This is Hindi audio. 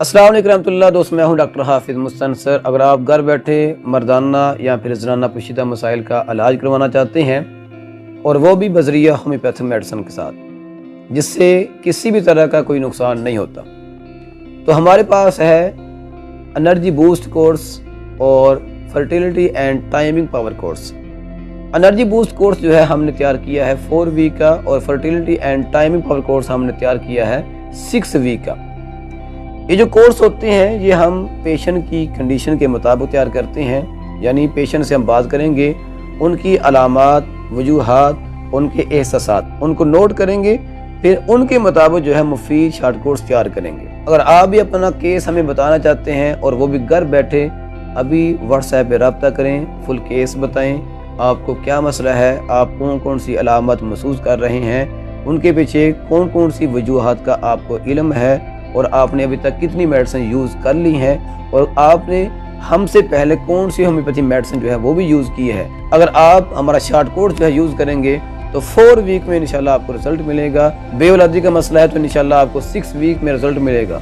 अस्सलाम वालेकुम रहमतुल्लाह। दोस्त मैं हूं डॉक्टर हाफिज़ मुस्तन सर। अगर आप घर बैठे मर्दाना या फिर ज़नाना पोशीदा मसाइल का इलाज करवाना चाहते हैं और वो भी बज़रिया होम्योपैथिक मेडिसिन के साथ, जिससे किसी भी तरह का कोई नुकसान नहीं होता, तो हमारे पास है एनर्जी बूस्ट कोर्स और fertility and timing power course. Energy boost course जो है हमने तैयार किया है 4 वीक का, और fertility and timing power course हमने तैयार किया है 6 वीक का। ये जो कोर्स होते हैं ये हम पेशेंट की कंडीशन के मुताबिक तैयार करते हैं, यानी पेशेंट से हम बात करेंगे, उनकी अलामात, वजूहात, उनके एहसासात उनको नोट करेंगे, फिर उनके मुताबिक जो है मुफीद शॉर्ट कोर्स तैयार करेंगे। अगर आप भी अपना केस हमें बताना चाहते हैं और वो भी घर बैठे, अभी व्हाट्सएप पे रब्ता करें, फुल केस बताएं, आपको क्या मसला है, आप कौन कौन सी अलामत महसूस कर रहे हैं, उनके पीछे कौन कौन सी वजूहात का आपको इल्म है, और आपने अभी तक कितनी मेडिसिन यूज़ कर ली हैं, और आपने हमसे पहले कौन सी होम्योपैथी मेडिसिन जो है वो भी यूज़ की है। अगर आप हमारा शॉर्ट कोर्स जो है यूज़ करेंगे तो 4 वीक में इंशाल्लाह आपको रिजल्ट मिलेगा। बेऔलादी का मसला है तो इंशाल्लाह आपको 6 वीक में रिजल्ट मिलेगा।